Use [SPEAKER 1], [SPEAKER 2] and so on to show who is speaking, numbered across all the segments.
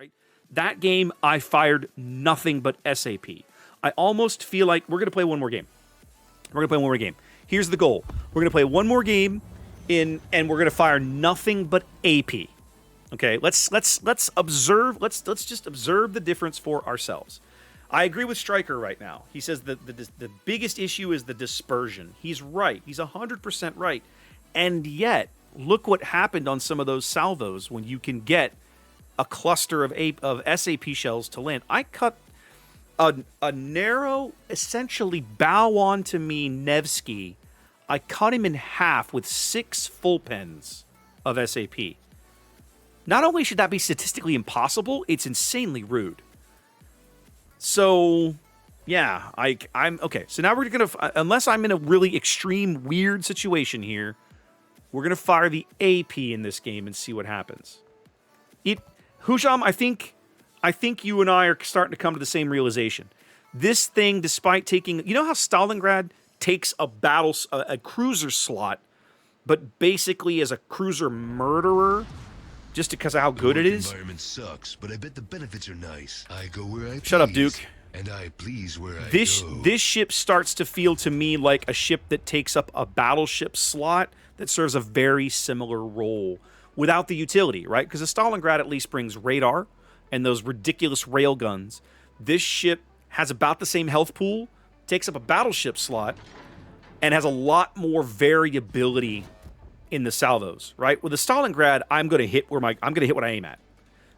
[SPEAKER 1] right? That game, I fired nothing but SAP. I almost feel like we're going to play one more game. Here's the goal. We're going to play one more game and we're going to fire nothing but AP. Okay, let's observe. Let's just observe the difference for ourselves. I agree with Stryker right now. He says that the biggest issue is the dispersion. He's right. He's 100% right. And yet, look what happened on some of those salvos when you can get a cluster of SAP shells to land. I cut a narrow, essentially bow on to me Nevsky. I cut him in half with 6 full pens of SAP. Not only should that be statistically impossible, it's insanely rude. So, yeah, I'm okay. So now we're going to, unless I'm in a really extreme, weird situation here, we're going to fire the AP in this game and see what happens. Hujam, I think you and I are starting to come to the same realization. This thing, despite taking, you know how Stalingrad takes a cruiser slot, but basically as a cruiser murderer, just because of how good it is.
[SPEAKER 2] Environment sucks, but I bet the benefits are nice. I go where I
[SPEAKER 1] Shut up, Duke.
[SPEAKER 2] And I please where I go.
[SPEAKER 1] This ship starts to feel to me like a ship that takes up a battleship slot that serves a very similar role without the utility, right? Because the Stalingrad at least brings radar and those ridiculous rail guns. This ship has about the same health pool, takes up a battleship slot, and has a lot more variability in the salvos, right? With the Stalingrad, I'm going to hit what I aim at.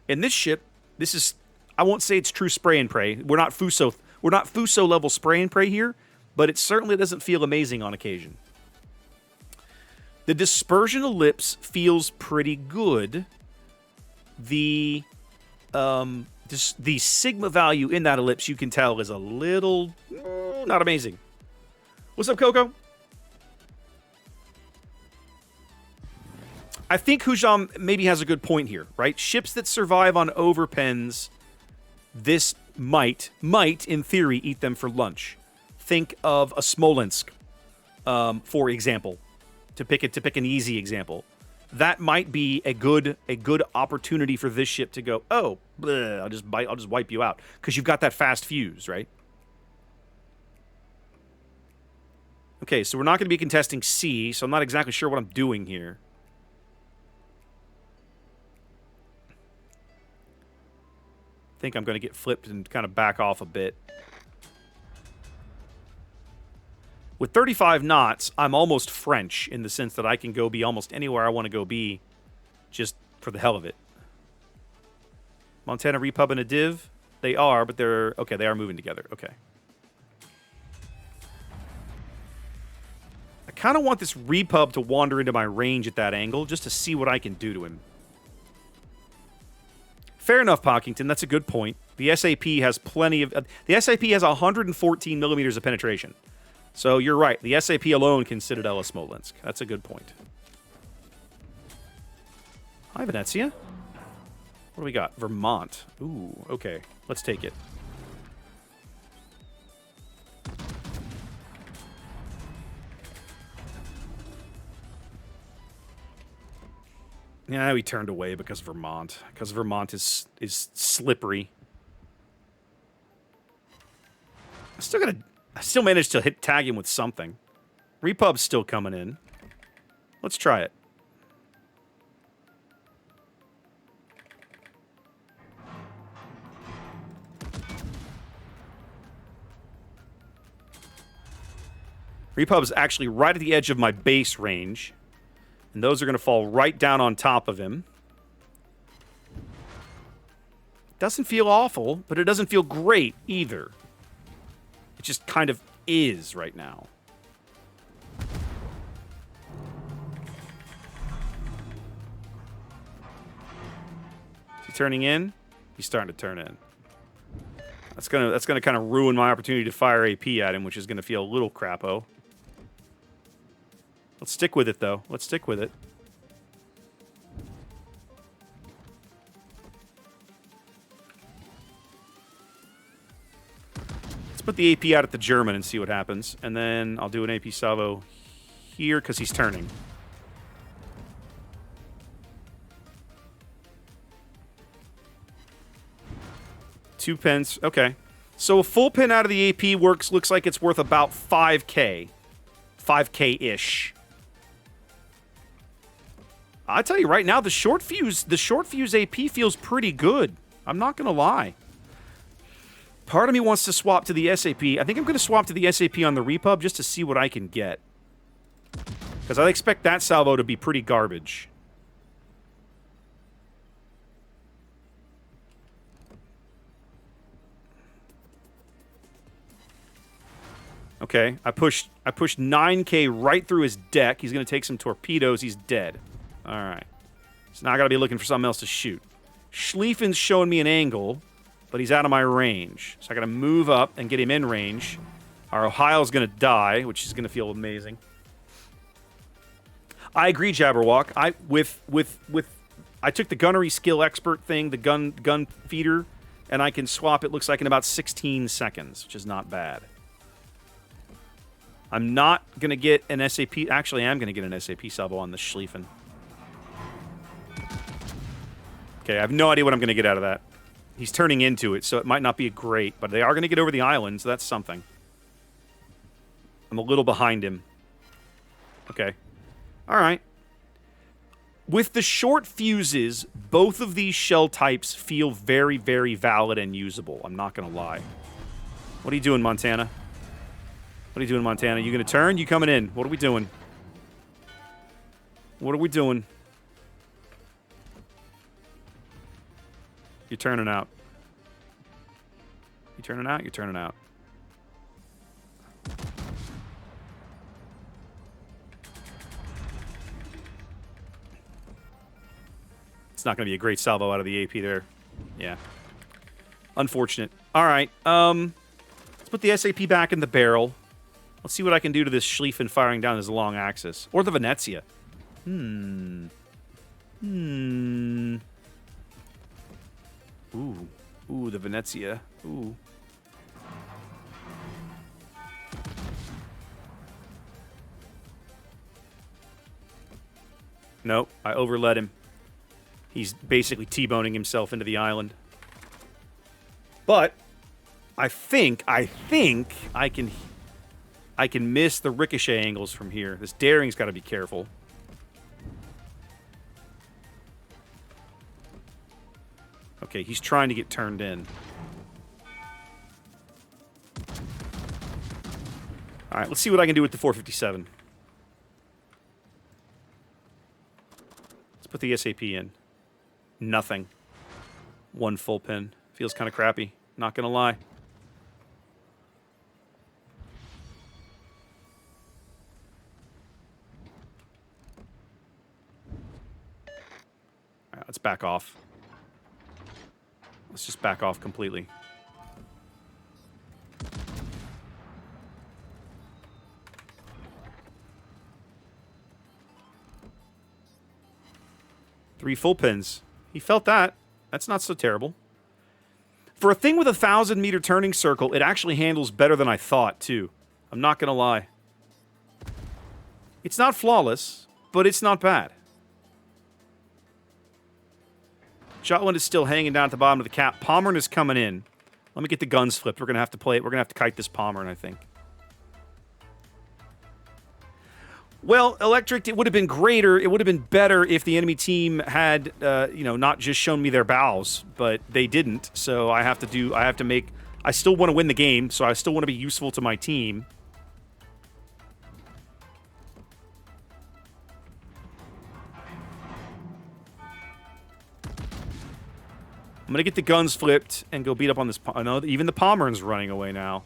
[SPEAKER 1] In this ship, this is, I won't say it's true spray and pray. We're not Fuso level spray and pray here, but it certainly doesn't feel amazing on occasion. The dispersion ellipse feels pretty good. The sigma value in that ellipse, you can tell, is a little not amazing. What's up, Coco? I think Hujam maybe has a good point here, right? Ships that survive on overpens, this might, in theory, eat them for lunch. Think of a Smolensk, for example, to pick an easy example. That might be a good opportunity for this ship to go, oh, bleh, I'll just wipe you out, because you've got that fast fuse, right? Okay, so we're not going to be contesting C, so I'm not exactly sure what I'm doing here. I think I'm going to get flipped and kind of back off a bit. With 35 knots, I'm almost French in the sense that I can go be almost anywhere I want to go be just for the hell of it. Montana Repub and a div? They are, but they're... Okay, they are moving together. Okay. I kind of want this Repub to wander into my range at that angle just to see what I can do to him. Fair enough, Pockington. That's a good point. The SAP has plenty of... the SAP has 114 millimeters of penetration. So you're right. The SAP alone can Citadel Smolensk. That's a good point. Hi, Venezia. What do we got? Vermont. Ooh, okay. Let's take it. Yeah, we turned away because of Vermont. Because Vermont is slippery. I still managed to tag him with something. Repub's still coming in. Let's try it. Repub's actually right at the edge of my base range. And those are going to fall right down on top of him. Doesn't feel awful, but it doesn't feel great either. It just kind of is right now. Is he turning in? He's starting to turn in. That's gonna kind of ruin my opportunity to fire AP at him, which is gonna feel a little crapo. Let's stick with it, though. Let's stick with it. Let's put the AP out at the German and see what happens. And then I'll do an AP salvo here because he's turning. 2 pence. Okay. So a full pin out of the AP looks like it's worth about 5K. 5K-ish. I tell you right now, the short fuse AP feels pretty good. I'm not gonna lie. Part of me wants to swap to the SAP. I think I'm gonna swap to the SAP on the Repub just to see what I can get. Because I expect that salvo to be pretty garbage. Okay, I pushed 9K right through his deck. He's gonna take some torpedoes. He's dead. All right. So now I gotta be looking for something else to shoot. Schlieffen's showing me an angle, but he's out of my range. So I gotta move up and get him in range. Our Ohio's gonna die, which is gonna feel amazing. I agree, Jabberwock. I took the gunnery skill expert thing, the gun feeder, and I can swap, it looks like, in about 16 seconds, which is not bad. I'm not gonna get an SAP. Actually, I am gonna get an SAP salvo on the Schlieffen. Okay, I have no idea what I'm going to get out of that. He's turning into it, so it might not be great, but they are going to get over the island, so that's something. I'm a little behind him. Okay. All right. With the short fuses, both of these shell types feel very, very valid and usable. I'm not going to lie. What are you doing, Montana? What are you doing, Montana? You going to turn? You coming in? What are we doing? What are we doing? You're turning out. You turning out? You're turning out. It's not going to be a great salvo out of the AP there. Yeah. Unfortunate. All right. Let's put the SAP back in the barrel. Let's see what I can do to this Schlieffen firing down his long axis. Or the Venezia. Ooh, the Venezia. Ooh. Nope, I overlet him. He's basically T-boning himself into the island. But I think I can miss the ricochet angles from here. This daring's got to be careful. Okay, he's trying to get turned in. All right, let's see what I can do with the 457. Let's put the SAP in. Nothing. One full pin. Feels kind of crappy. Not gonna lie. All right, let's back off. Let's just back off completely. Three full pins. He felt that. That's not so terrible. For a thing with a 1,000-meter turning circle, it actually handles better than I thought, too. I'm not gonna lie. It's not flawless, but it's not bad. Jutland is still hanging down at the bottom of the cap. Pommern is coming in. Let me get the guns flipped. We're going to have to play it. We're going to have to kite this Pommern, I think. Well, Electric, it would have been greater. It would have been better if the enemy team had, not just shown me their bows, but they didn't. So I still want to win the game, so I still want to be useful to my team. I'm going to get the guns flipped and go beat up on this. I know even the Pommern's running away now.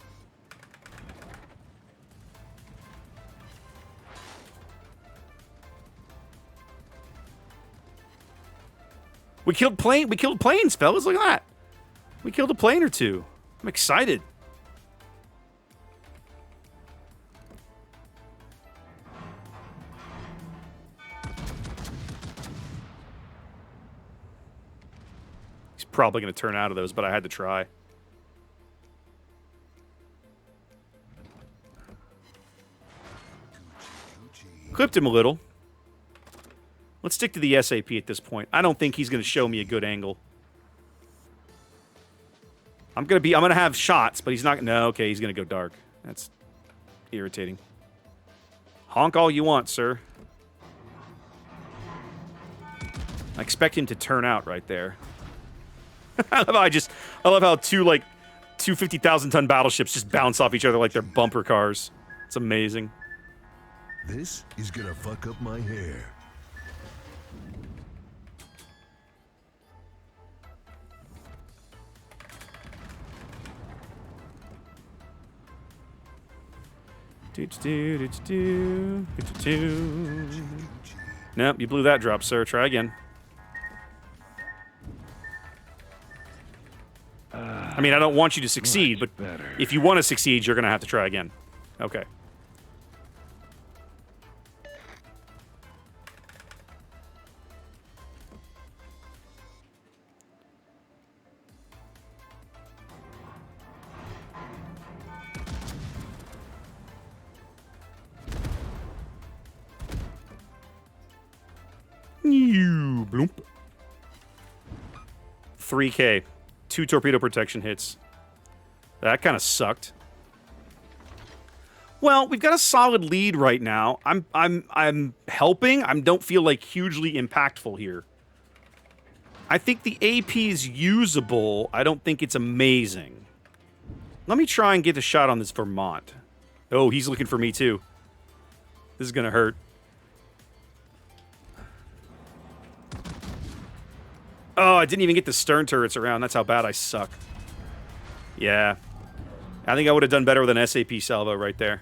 [SPEAKER 1] We killed planes, fellas. Look at that. We killed a plane or two. I'm excited. He's probably going to turn out of those, but I had to try. Clipped him a little. Let's stick to the SAP at this point. I don't think he's going to show me a good angle. I'm gonna have shots, but he's not. No, okay, he's gonna go dark. That's irritating. Honk all you want, sir. I expect him to turn out right there. I love how two 50,000-ton battleships just bounce off each other like they're bumper cars. It's amazing.
[SPEAKER 2] This is gonna fuck up my hair. Nope, you blew that drop, sir. Try again. I mean, I don't want you to succeed, but if you want to succeed, you're going to have to try again. Okay. Bloop. 3K. 2 torpedo protection hits. That kind of sucked. Well, we've got a solid lead right now. I'm helping. I don't feel like hugely impactful here. I think the AP is usable. I don't think it's amazing. Let me try and get a shot on this Vermont. Oh, he's looking for me too. This is gonna hurt. Oh, I didn't even get the stern turrets around. That's how bad I suck. Yeah. I think I would have done better with an SAP salvo right there.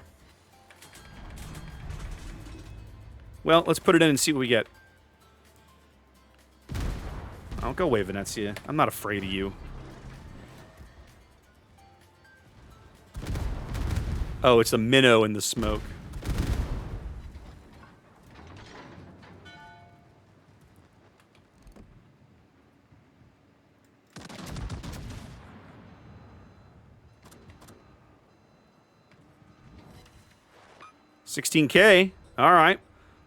[SPEAKER 2] Well, let's put it in and see what we get. Oh, go away, Venezia. I'm not afraid of you. Oh, it's a minnow in the smoke. $16K. All right.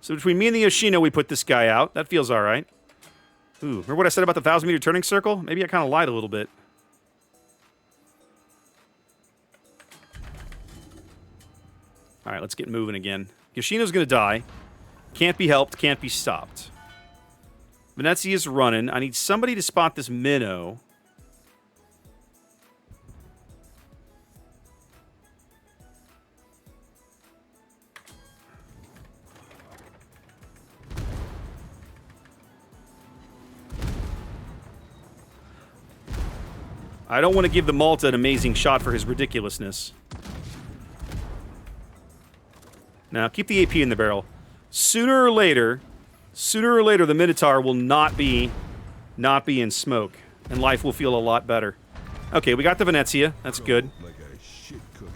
[SPEAKER 2] So between me and the Yoshino, we put this guy out. That feels all right. Ooh, remember what I said about the 1,000-meter turning circle? Maybe I kind of lied a little bit. All right, let's get moving again. Yoshino's going to die. Can't be helped. Can't be stopped. Venezia's running. I need somebody to spot this minnow. I don't want to give the Malta an amazing shot for his ridiculousness. Now, keep the AP in the barrel. Sooner or later, the Minotaur will not be in smoke, and life will feel a lot better. Okay, we got the Venezia. That's good. Like a shit cookie.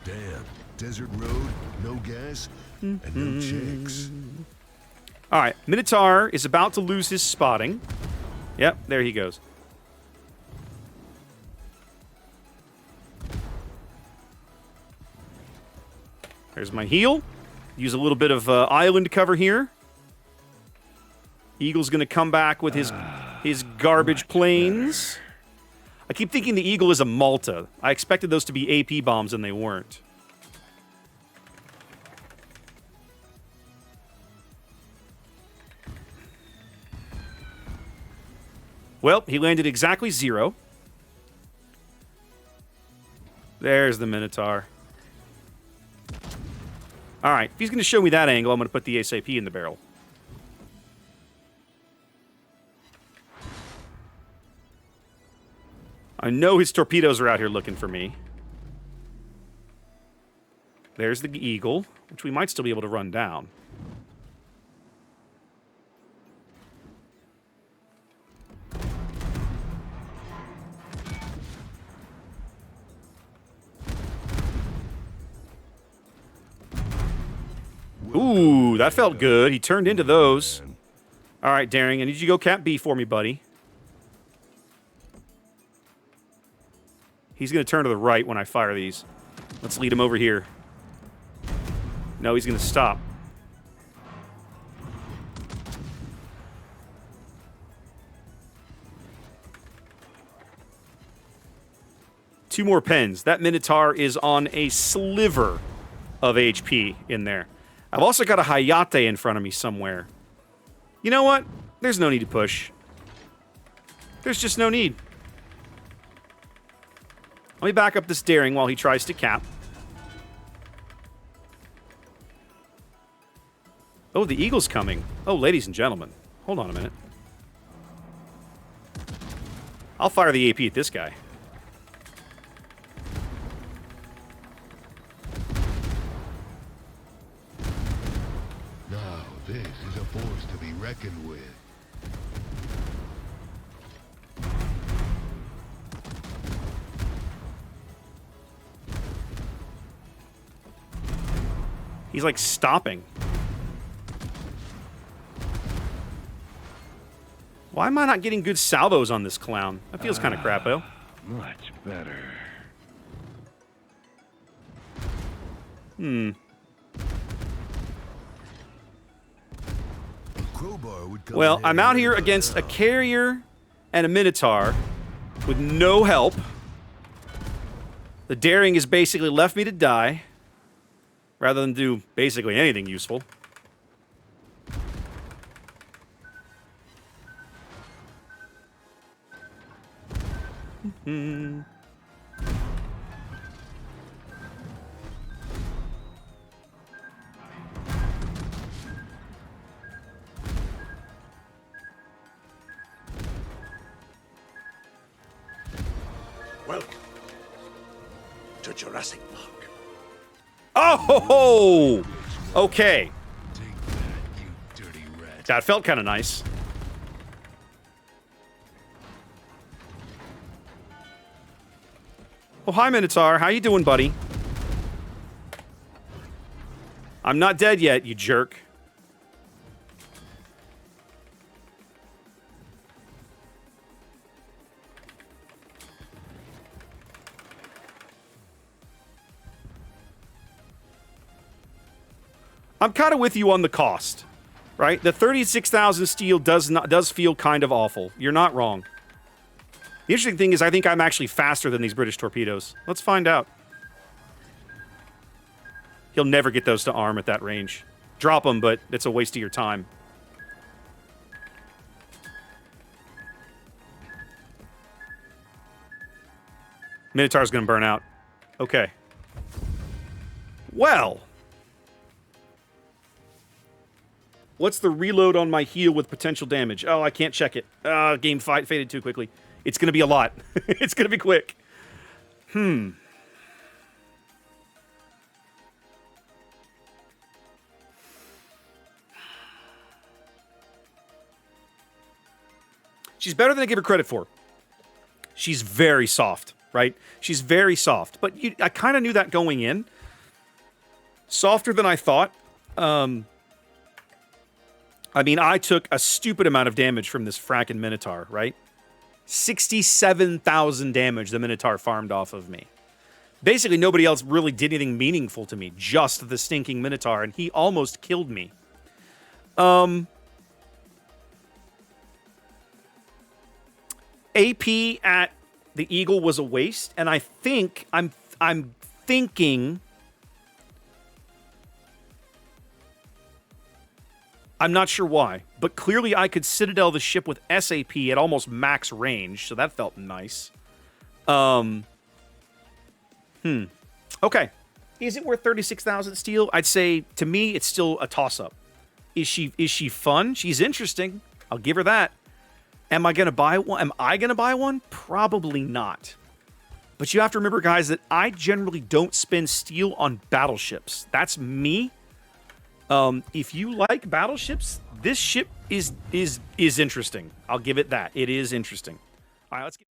[SPEAKER 2] Damn. Desert road, no gas, and no chicks.
[SPEAKER 1] All right, Minotaur is about to lose his spotting. Yep, there he goes. There's my heal. Use a little bit of island cover here. Eagle's going to come back with his garbage planes. I keep thinking the Eagle is a Malta. I expected those to be AP bombs, and they weren't. Well, he landed exactly 0. There's the Minotaur. All right, if he's going to show me that angle, I'm going to put the SAP in the barrel. I know his torpedoes are out here looking for me. There's the Eagle, which we might still be able to run down. Ooh, that felt good. He turned into those. All right, Daring, I need you to go Cap B for me, buddy. He's going to turn to the right when I fire these. Let's lead him over here. No, he's going to stop. 2 more pens. That Minotaur is on a sliver of HP in there. I've also got a Hayate in front of me somewhere. You know what? There's no need to push. There's just no need. Let me back up this daring while he tries to cap. Oh, the eagle's coming. Oh, ladies and gentlemen. Hold on a minute. I'll fire the AP at this guy.
[SPEAKER 3] Now, this is a force to be reckoned with.
[SPEAKER 1] He's like stopping. Why am I not getting good salvos on this clown? That feels kind of crapo.
[SPEAKER 3] Much better.
[SPEAKER 1] Well, I'm out here against a carrier and a Minotaur with no help. The daring has basically left me to die rather than do basically anything useful.
[SPEAKER 4] Welcome to Jurassic Park.
[SPEAKER 1] Oh, okay.
[SPEAKER 3] Take that, you dirty rat.
[SPEAKER 1] That felt kind of nice. Oh, hi, Minotaur. How you doing, buddy? I'm not dead yet, you jerk. I'm kind of with you on the cost, right? The 36,000 steel does feel kind of awful. You're not wrong. The interesting thing is I think I'm actually faster than these British torpedoes. Let's find out. He'll never get those to arm at that range. Drop them, but it's a waste of your time. Minotaur's going to burn out. Okay. Well. What's the reload on my heel with potential damage? Oh, I can't check it. Game faded too quickly. It's going to be a lot. It's going to be quick. She's better than I give her credit for. She's very soft, right? She's very soft. But I kind of knew that going in. Softer than I thought. I mean, I took a stupid amount of damage from this frackin' Minotaur, right? 67,000 damage the Minotaur farmed off of me. Basically, nobody else really did anything meaningful to me. Just the stinking Minotaur, and he almost killed me. AP at the Eagle was a waste, and I think I'm thinking. I'm not sure why, but clearly I could Citadel the ship with SAP at almost max range, so that felt nice. Okay. Is it worth 36,000 steel? I'd say, to me, it's still a toss-up. Is she fun? She's interesting. I'll give her that. Am I going to buy one? Am I going to buy one? Probably not. But you have to remember, guys, that I generally don't spend steel on battleships. That's me. If you like battleships, this ship is interesting. I'll give it that. It is interesting. All right, let's get